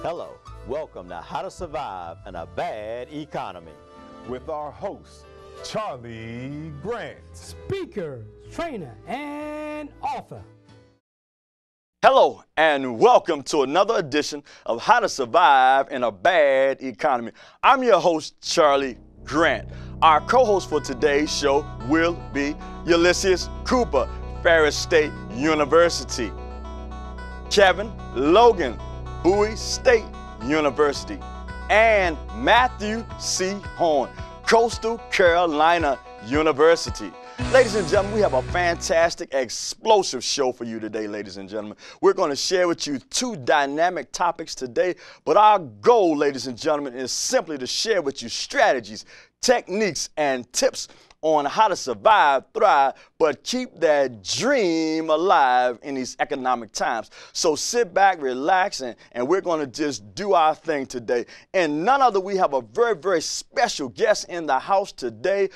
Hello, welcome to How to Survive in a Bad Economy. With our host, Charlie Grant. Speaker, trainer, and author. Hello, and welcome to another edition of How to Survive in a Bad Economy. I'm your host, Charlie Grant. Our co-host for today's show will be Ulysses Cooper, Ferris State University. Kevin Logan, Bowie State University. And Matthew C. Horn, Coastal Carolina University. Ladies and gentlemen, we have a fantastic, explosive show for you today, ladies and gentlemen. We're going to share with you two dynamic topics today, but our goal, ladies and gentlemen, is simply to share with you strategies, techniques, and tips on how to survive, thrive, but keep that dream alive in these economic times. So sit back, relax, and we're going to just do our thing today. And none other, we have a very, very special guest in the house today.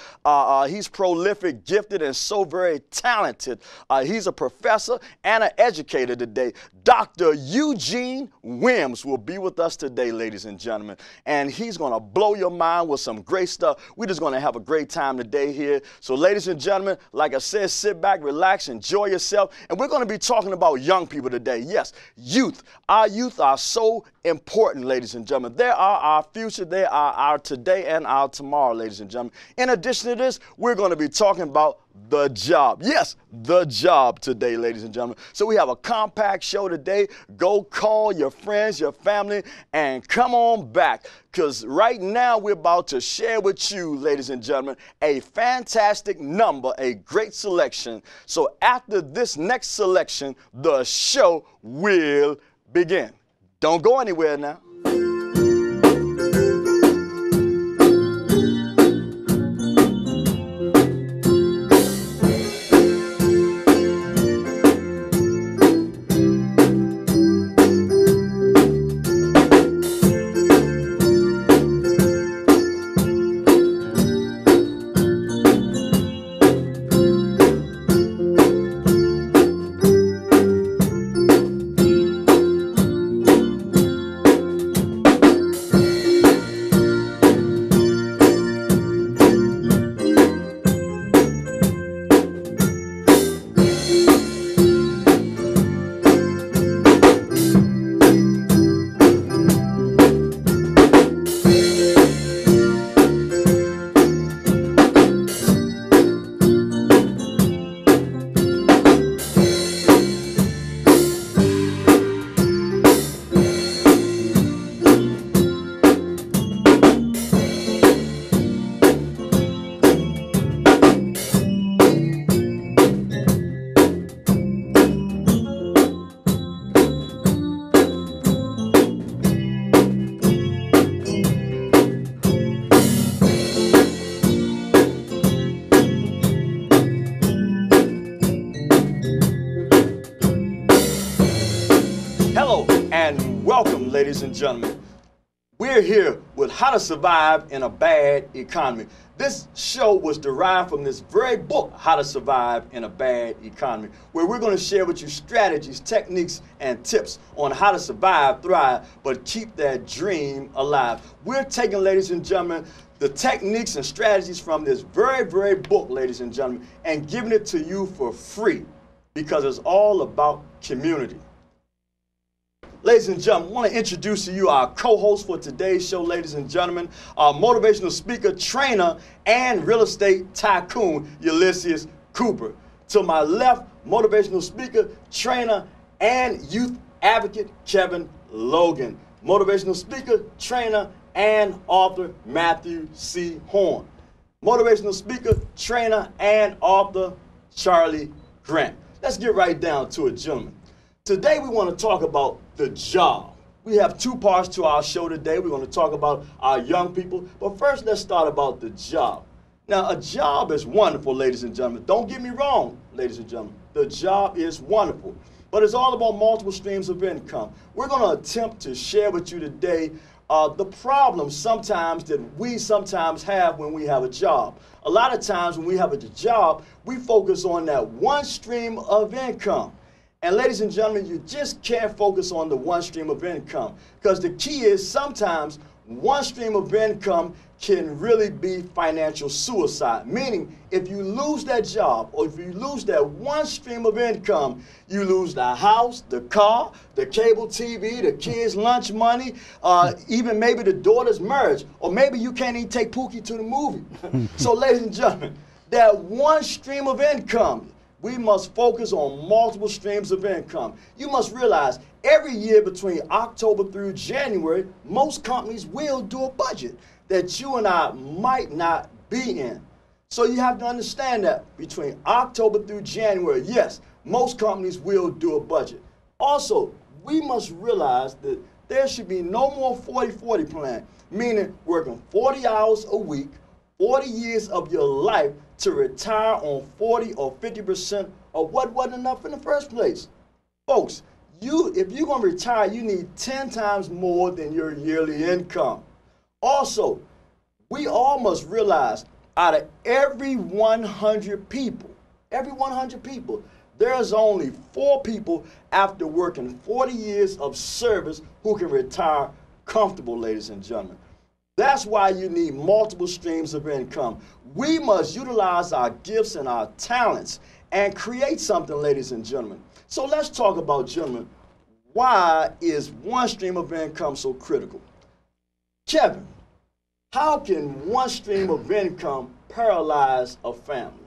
He's prolific, gifted, and so very talented. He's a professor and an educator today. Dr. Eugene Wims will be with us today, ladies and gentlemen. And he's going to blow your mind with some great stuff. We're just going to have a great time today here. So ladies and gentlemen, like I said, sit back, relax, enjoy yourself. And we're going to be talking about young people today. Yes, youth. Our youth are so important, ladies and gentlemen. They are our future. They are our today and our tomorrow, ladies and gentlemen. In addition to this, we're going to be talking about the job. Yes, the job today, ladies and gentlemen. So we have a compact show today. Go call your friends, your family, and come on back. Because right now we're about to share with you, ladies and gentlemen, a fantastic number, a great selection. So after this next selection, the show will begin. Don't go anywhere now. Hello and welcome, ladies and gentlemen. We're here with How to Survive in a Bad Economy. This show was derived from this very book, How to Survive in a Bad Economy, where we're going to share with you strategies, techniques, and tips on how to survive, thrive, but keep that dream alive. We're taking, ladies and gentlemen, the techniques and strategies from this very, very book, ladies and gentlemen, and giving it to you for free because it's all about community. Ladies and gentlemen, I want to introduce to you our co-host for today's show, ladies and gentlemen, our motivational speaker, trainer, and real estate tycoon, Ulysses Cooper. To my left, motivational speaker, trainer, and youth advocate, Kevin Logan. Motivational speaker, trainer, and author, Matthew C. Horn. Motivational speaker, trainer, and author, Charlie Grant. Let's get right down to it, gentlemen. Today we want to talk about the job. We have two parts to our show today. We're going to talk about our young people. But first, let's start about the job. Now, a job is wonderful, ladies and gentlemen. Don't get me wrong, ladies and gentlemen. The job is wonderful. But it's all about multiple streams of income. We're going to attempt to share with you today the problems sometimes that we sometimes have when we have a job. A lot of times when we have a job, we focus on that one stream of income. And ladies and gentlemen, you just can't focus on the one stream of income, because the key is sometimes one stream of income can really be financial suicide. Meaning, if you lose that job or if you lose that one stream of income, you lose the house, the car, the cable TV, the kids' lunch money, even maybe the daughter's marriage, or maybe you can't even take Pookie to the movie. So ladies and gentlemen, that one stream of income, we must focus on multiple streams of income. You must realize every year between October through January, most companies will do a budget that you and I might not be in. So you have to understand that between October through January, yes, most companies will do a budget. Also, we must realize that there should be no more 40-40 plan, meaning working 40 hours a week, 40 years of your life to retire on 40 or 50% of what wasn't enough in the first place. Folks, if you're going to retire, you need 10 times more than your yearly income. Also, we all must realize out of every 100 people, there's only 4 people after working 40 years of service who can retire comfortable, ladies and gentlemen. That's why you need multiple streams of income. We must utilize our gifts and our talents and create something, ladies and gentlemen. So let's talk about, gentlemen, why is one stream of income so critical? Kevin, how can one stream of income paralyze a family?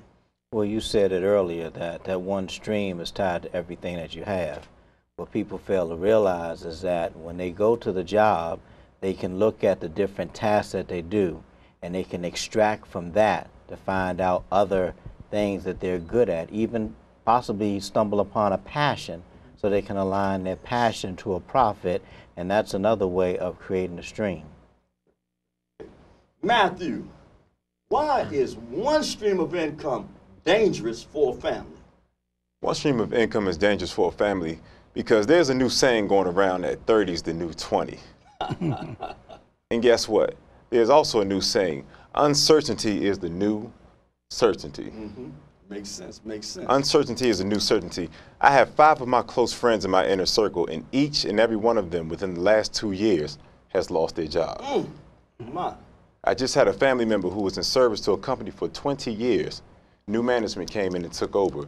Well, you said it earlier that one stream is tied to everything that you have. What people fail to realize is that when they go to the job, they can look at the different tasks that they do, and they can extract from that to find out other things that they're good at, even possibly stumble upon a passion so they can align their passion to a profit, and that's another way of creating a stream. Matthew, why is one stream of income dangerous for a family? One stream of income is dangerous for a family because there's a new saying going around that 30 is the new 20. And guess what? There's also a new saying, uncertainty is the new certainty. Makes sense, makes sense. Uncertainty is a new certainty. I have 5 of my close friends in my inner circle, and each and every one of them within the last 2 years has lost their job. I just had a family member who was in service to a company for 20 years. New management came in and took over.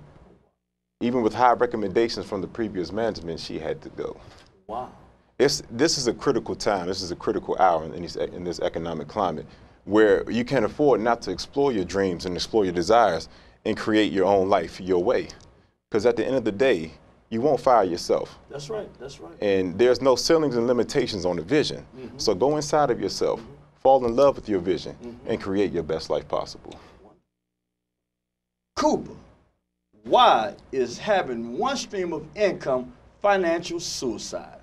Even with high recommendations from the previous management, she had to go. Wow. This is a critical time. This is a critical hour in this economic climate where you can't afford not to explore your dreams and explore your desires and create your own life your way. Because at the end of the day, you won't fire yourself. That's right, that's right. And there's no ceilings and limitations on the vision. So go inside of yourself, fall in love with your vision, and create your best life possible. Cooper, why is having one stream of income financial suicide?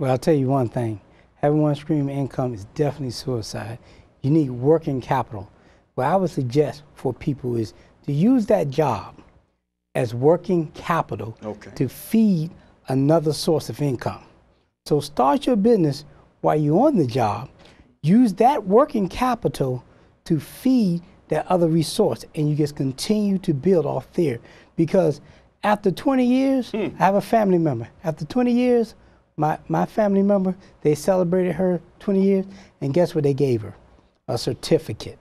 Well, I'll tell you one thing. Having one stream of income is definitely suicide. You need working capital. What I would suggest for people is to use that job as working capital to feed another source of income. So start your business while you're on the job. Use that working capital to feed that other resource, and you just continue to build off there. Because after 20 years, I have a family member. After 20 years, my family member, they celebrated her 20 years, and guess what they gave her? A certificate,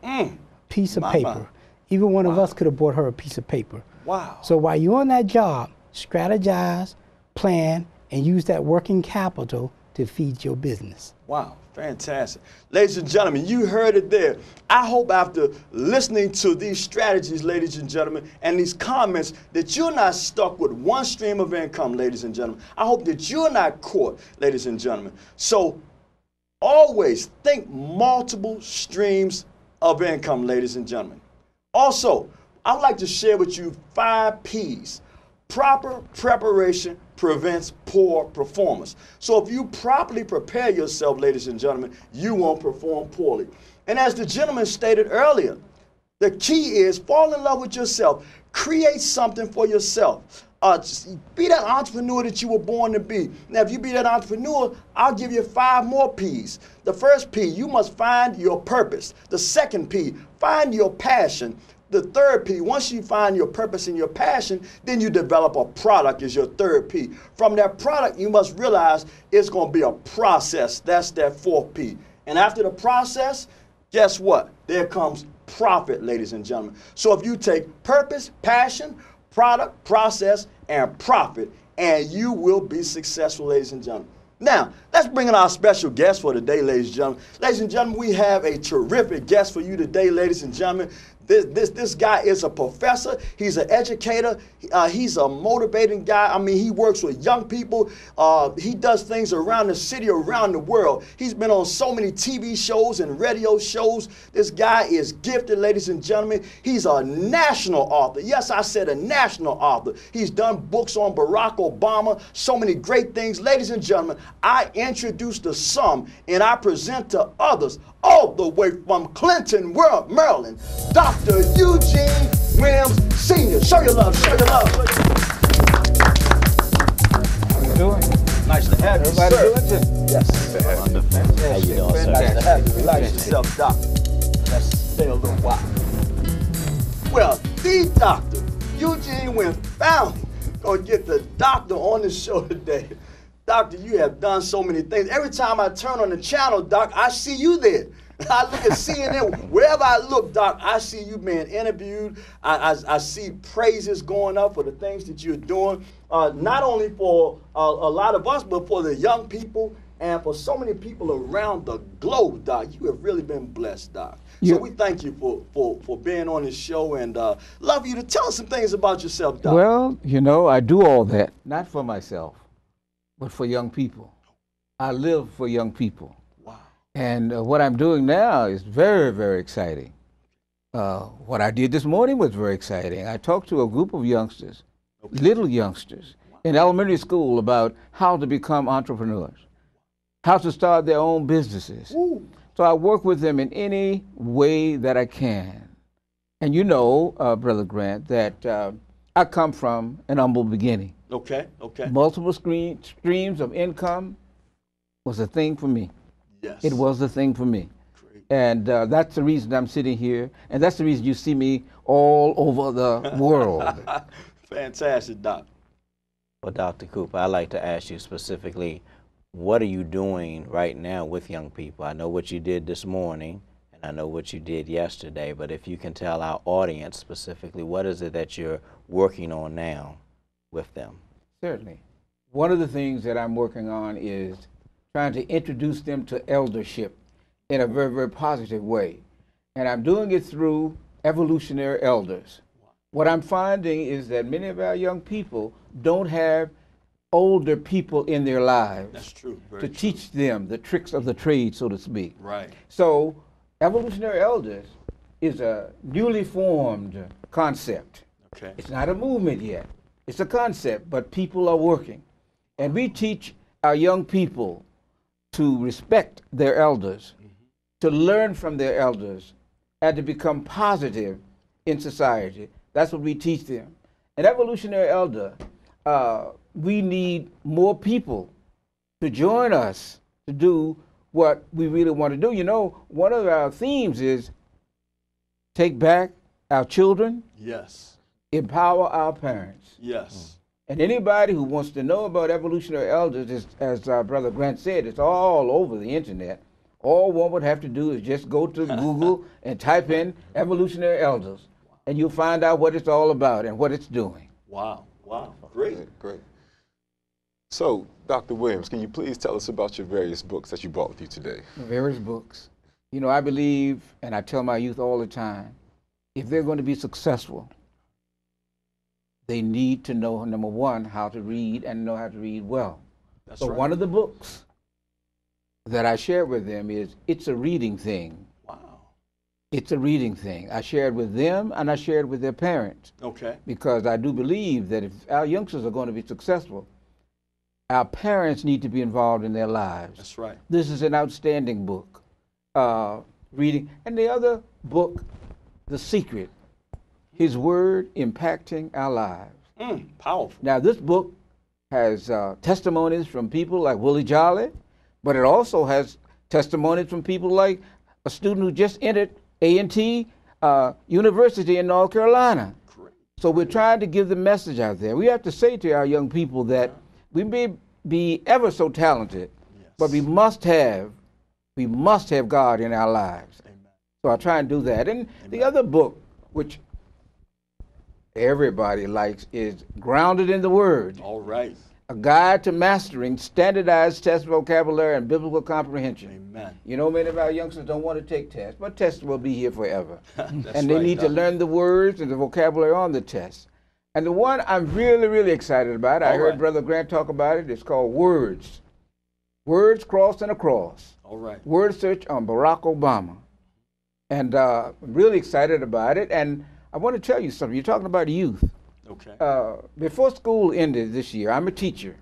piece of paper. Even one of us could have bought her a piece of paper. Wow. So while you're on that job, strategize, plan, and use that working capital to feed your business. Wow, fantastic. Ladies and gentlemen, you heard it there. I hope after listening to these strategies, ladies and gentlemen, and these comments, that you're not stuck with one stream of income, ladies and gentlemen. I hope that you're not caught, ladies and gentlemen. So always think multiple streams of income, ladies and gentlemen. Also, I'd like to share with you 5 P's. Proper preparation prevents poor performance. So if you properly prepare yourself, ladies and gentlemen, you won't perform poorly. And as the gentleman stated earlier, the key is fall in love with yourself. Create something for yourself. Be that entrepreneur that you were born to be. Now, if you be that entrepreneur, I'll give you 5 more P's. The first P, you must find your purpose. The second P, find your passion. the third P, once you find your purpose and your passion, then you develop a product is your third P. From that product, you must realize it's going to be a process. That's that fourth P. And after the process, guess what? There comes profit, ladies and gentlemen. So if you take purpose, passion, product, process, and profit, and you will be successful, ladies and gentlemen. Now, let's bring in our special guest for today, ladies and gentlemen. Ladies and gentlemen, we have a terrific guest for you today, ladies and gentlemen. This guy is a professor. He's an educator. He's a motivating guy. I mean, he works with young people. He does things around the city, around the world. He's been on so many TV shows and radio shows. This guy is gifted, ladies and gentlemen. He's a national author. Yes, I said a national author. He's done books on Barack Obama, so many great things. Ladies and gentlemen, I introduce to some and I present to others all the way from Clinton, Maryland, Dr. Eugene Williams Sr. Show your love, show your love. How you doing? Nice to have you, Everybody sir. doing this? Yes. How you doing, sir? Nice to have you. Relax yourself, doctor. Let's stay a little while. Well, the doctor, Eugene Williams, finally gonna get the doctor on the show today. Doctor, you have done so many things. Every time I turn on the channel, Doc, I see you there. I look at CNN, wherever I look, Doc, I see you being interviewed. I see praises going up for the things that you're doing, not only for a lot of us, but for the young people and for so many people around the globe, Doc. You have really been blessed, Doc. So we thank you for being on this show and love you to tell us some things about yourself, Doc. Well, you know, I do all that, not for myself, but for young people. I live for young people. Wow. And what I'm doing now is very, very exciting. What I did this morning was very exciting. I talked to a group of youngsters, little youngsters, in elementary school about how to become entrepreneurs, how to start their own businesses. Ooh. So I work with them in any way that I can. And you know, Brother Grant, that I come from an humble beginning. Okay, okay. Multiple streams of income was a thing for me. Yes. It was a thing for me. Great. And that's the reason I'm sitting here. And that's the reason you see me all over the world. Fantastic, Doc. Well, Dr. Cooper, I'd like to ask you specifically, what are you doing right now with young people? I know what you did this morning, and I know what you did yesterday, but if you can tell our audience specifically, what is it that you're working on now with them? Certainly. One of the things that I'm working on is trying to introduce them to eldership in a very, very positive way. And I'm doing it through evolutionary elders. What I'm finding is that many of our young people don't have older people in their lives. That's true. Very to true. teach them the tricks of the trade, so to speak. Right. So evolutionary elders is a newly formed concept. Okay. It's not a movement yet. It's a concept, but people are working. And we teach our young people to respect their elders, to learn from their elders, and to become positive in society. That's what we teach them. An evolutionary elder, we need more people to join us to do what we really want to do. You know, one of our themes is take back our children, Yes. empower our parents. Yes. And anybody who wants to know about evolutionary elders, as Brother Grant said, it's all over the internet. All one would have to do is just go to Google and type in evolutionary elders, and you'll find out what it's all about and what it's doing. Wow. Wow. Great. Great. So, Dr. Williams, can you please tell us about your various books that you brought with you today? Various books. You know, I believe, and I tell my youth all the time, if they're going to be successful, they need to know, number one, how to read and know how to read well. That's So right. one of the books that I share with them is It's a Reading Thing. Wow. It's a reading thing. I share it with them and I share it with their parents, Okay. because I do believe that if our youngsters are going to be successful, our parents need to be involved in their lives. That's right. This is an outstanding book. Reading. And the other book, The Secret, His Word Impacting Our Lives. Powerful. Now, this book has testimonies from people like Willie Jolly, but it also has testimonies from people like a student who just entered A&T university in North Carolina. So we're trying to give the message out there. We have to say to our young people that we may be ever so talented, but we must have God in our lives. Amen. So I try and do that. And the other book, which everybody likes, is Grounded in the Word. All right. A Guide to Mastering Standardized Test Vocabulary and Biblical Comprehension. Amen. You know, many of our youngsters don't want to take tests, but tests will be here forever. And they need to learn the words and the vocabulary on the test. And the one I'm really, really excited about, I heard Brother Grant talk about it, it's called Words. Words Crossed and Across. All right. Word search on Barack Obama. And I'm really excited about it. And I want to tell you something. You're talking about youth. Okay. Before school ended this year, I'm a teacher.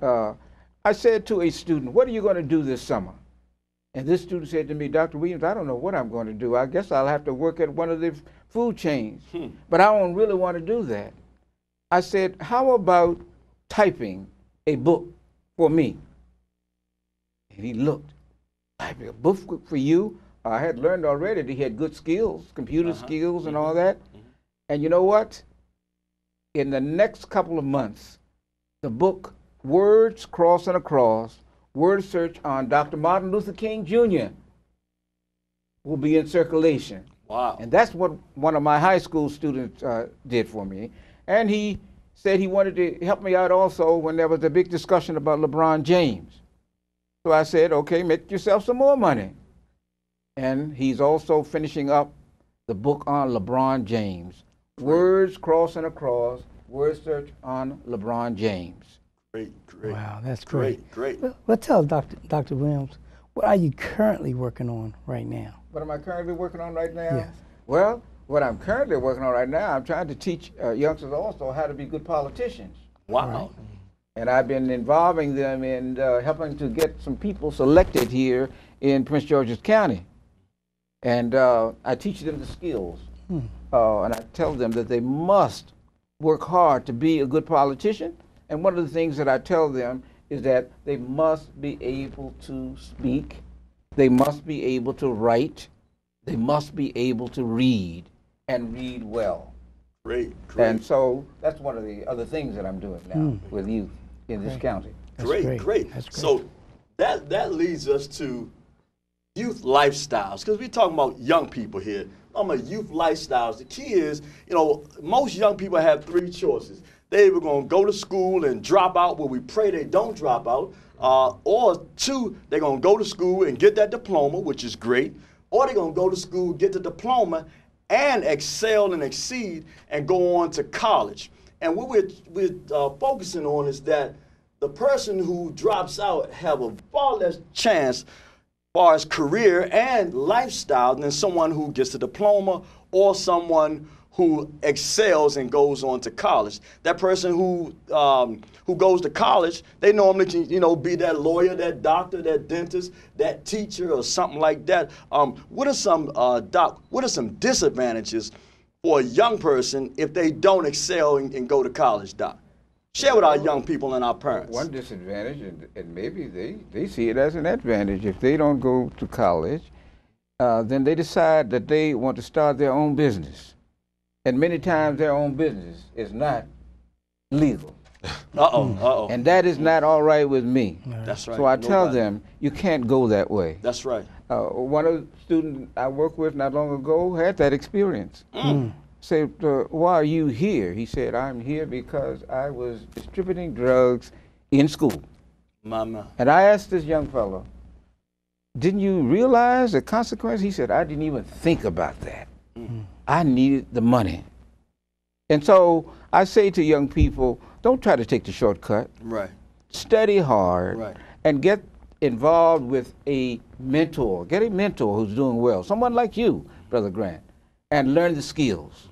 I said to a student, what are you going to do this summer? And this student said to me, Dr. Williams, I don't know what I'm going to do. I guess I'll have to work at one of the food chains. But I don't really want to do that. I said, how about typing a book for me? And he looked. Typing a book for you? I had learned already that he had good skills, computer skills and all that. And you know what? In the next couple of months, the book Words Cross and Across, Word Search on Dr. Martin Luther King Jr. will be in circulation. Wow. And that's what one of my high school students did for me. And he said he wanted to help me out also when there was a big discussion about LeBron James. So I said, okay, make yourself some more money. And he's also finishing up the book on LeBron James. Words Cross and Across, Word Search on LeBron James. Great. Wow, that's great. Great. Well, tell us, Dr. Williams, what are you currently working on right now? What am I currently working on right now? Yes. Well, what I'm currently working on right now, I'm trying to teach youngsters also how to be good politicians. Wow. Right. And I've been involving them in helping to get some people selected here in Prince George's County. And I teach them the skills. And I tell them that they must work hard to be a good politician. And one of the things that I tell them is that they must be able to speak, they must be able to write, they must be able to read, and read well. Great. And so that's one of the other things that I'm doing now with youth in this county. That's Great. That's great. So that leads us to youth lifestyles, because we're talking about young people here. I'm a youth lifestyles. The key is, you know, most young people have three choices. They either going to go to school and drop out, but we pray they don't drop out, or two, they're going to go to school and get that diploma, which is great, or they're going to go to school, get the diploma, and excel and exceed and go on to college. And what we're focusing on is that the person who drops out have a far less chance as far as career and lifestyle than someone who gets a diploma or someone who excels and goes on to college. That person who goes to college, they normally can, you know, be that lawyer, that doctor, that dentist, that teacher, or something like that. What are some disadvantages for a young person if they don't excel and go to college, Doc? Share with our young people and our parents. One disadvantage, and maybe they see it as an advantage, if they don't go to college, then they decide that they want to start their own business. And many times their own business is not legal. And that is not all right with me. That's right. So I tell them, you can't go that way. That's right. One of the students I worked with not long ago had that experience. Said, why are you here? He said, I'm here because I was distributing drugs in school. Mama. And I asked this young fellow, didn't you realize the consequence? He said, I didn't even think about that. I needed the money. And so I say to young people, don't try to take the shortcut. Right. Study hard. Right. And get involved with a mentor. Get a mentor who's doing well. Someone like you, Brother Grant. And learn the skills.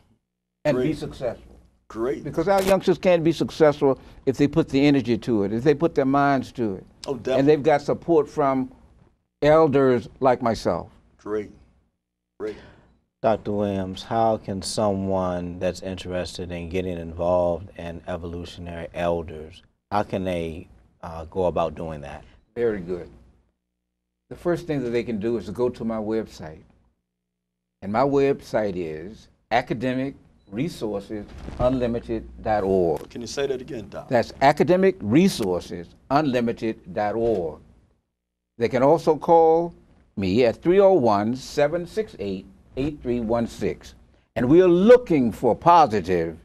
And be successful. Great. Because our youngsters can't be successful if they put the energy to it, if they put their minds to it. Oh, definitely. And they've got support from elders like myself. Great. Dr. Williams, how can someone that's interested in getting involved in evolutionary elders, how can they go about doing that? Very good. The first thing that they can do is to go to my website, And my website is academicresourcesunlimited.org. Can you say that again, Doc? That's academicresourcesunlimited.org. They can also call me at 301-768-8316. And we are looking for positive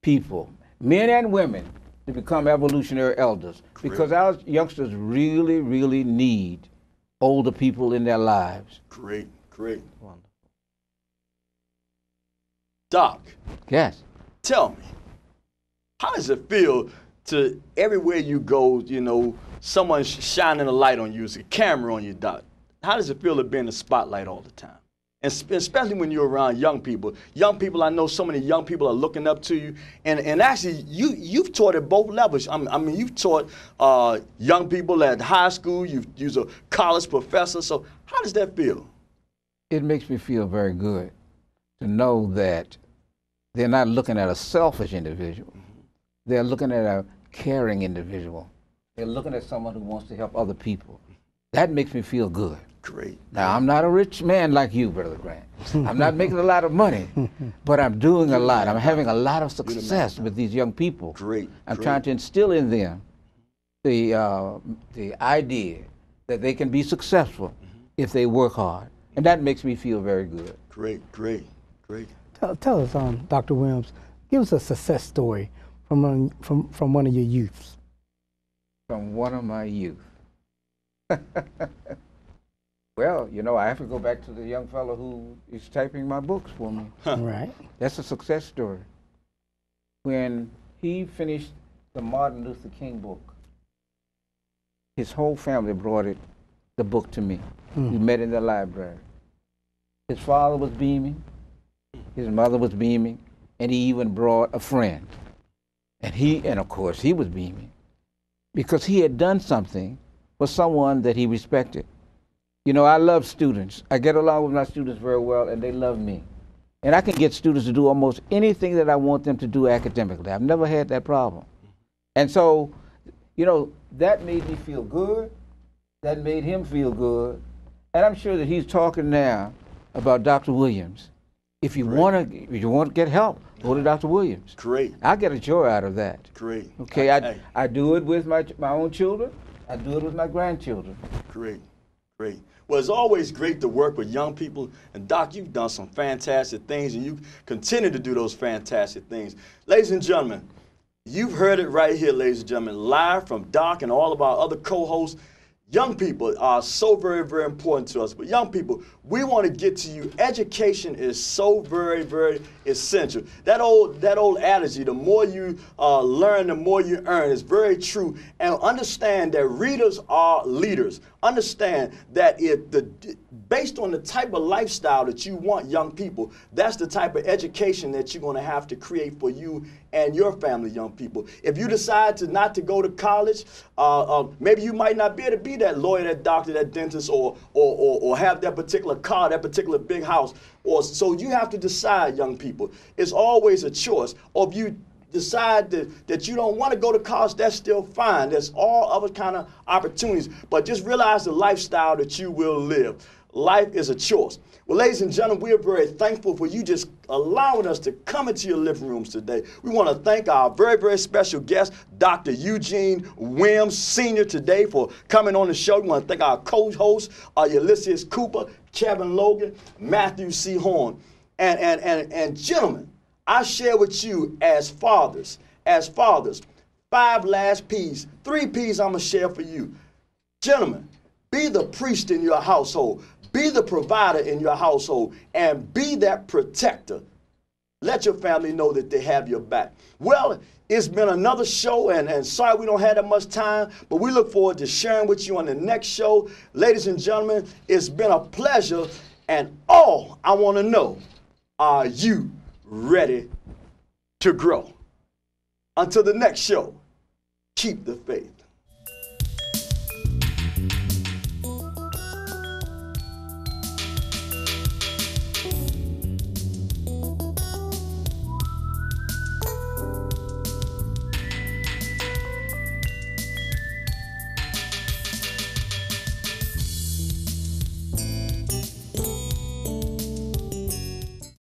people, men and women, to become evolutionary elders. Because our youngsters really, really need older people in their lives. Great, great. Wonderful. Doc. Yes. Tell me, how does it feel to everywhere you go, you know, someone's shining a light on you, there's a camera on you, Doc? How does it feel to be in the spotlight all the time? And especially when you're around young people. Young people, I know so many young people are looking up to you. And actually, you've taught at both levels. I mean, you've taught young people at high school. You're a college professor. So how does that feel? It makes me feel very good to know that they're not looking at a selfish individual. They're looking at a caring individual. They're looking at someone who wants to help other people. That makes me feel good. Great. Now, I'm not a rich man like you, Brother Grant. I'm not making a lot of money, but I'm doing a lot. I'm having a lot of success with these young people. Great. I'm trying to instill in them the idea that they can be successful if they work hard. And that makes me feel very good. Great, great, great. Tell us, Dr. Williams, give us a success story from one of your youths. From one of my youth. Well, you know, I have to go back to the young fellow who is typing my books for me. Right. That's a success story. When he finished the Martin Luther King book, his whole family brought the book to me. We met in the library. His father was beaming, his mother was beaming, and he even brought a friend. And of course, he was beaming because he had done something for someone that he respected. You know, I love students. I get along with my students very well, and they love me. And I can get students to do almost anything that I want them to do academically. I've never had that problem. And so, you know, that made me feel good. That made him feel good. And I'm sure that he's talking now about Dr. Williams. If you want to get help, go to Dr. Williams. Great. I get a joy out of that. Great. Okay, I do it with my own children. I do it with my grandchildren. Great, great. Well, it's always great to work with young people. And Doc, you've done some fantastic things, and you continue to do those fantastic things. Ladies and gentlemen, you've heard it right here, ladies and gentlemen, live from Doc and all of our other co-hosts. Young people are so very, very important to us. But young people, we want to get to you. Education is so very, very essential. That old adage, the more you learn, the more you earn, is very true. And understand that readers are leaders. Understand that based on the type of lifestyle that you want, young people, that's the type of education that you're going to have to create for you and your family, young people. If you decide not to go to college, maybe you might not be able to be that lawyer, that doctor, that dentist, or have that particular car, that particular big house. So you have to decide, young people. It's always a choice. Or if you decide that you don't want to go to college, that's still fine. There's all other kind of opportunities. But just realize the lifestyle that you will live. Life is a choice. Well, ladies and gentlemen, we are very thankful for you just allowing us to come into your living rooms today. We want to thank our very, very special guest, Dr. Eugene Williams, Sr. today for coming on the show. We want to thank our co-hosts, Ulysses Cooper, Kevin Logan, Matthew C. Horn. And gentlemen, I share with you as fathers, 5 last P's, 3 P's I'm going to share for you. Gentlemen, be the priest in your household. Be the provider in your household, and be that protector. Let your family know that they have your back. Well, it's been another show, and sorry we don't have that much time, but we look forward to sharing with you on the next show. Ladies and gentlemen, it's been a pleasure, and all I want to know, are you ready to grow? Until the next show, keep the faith.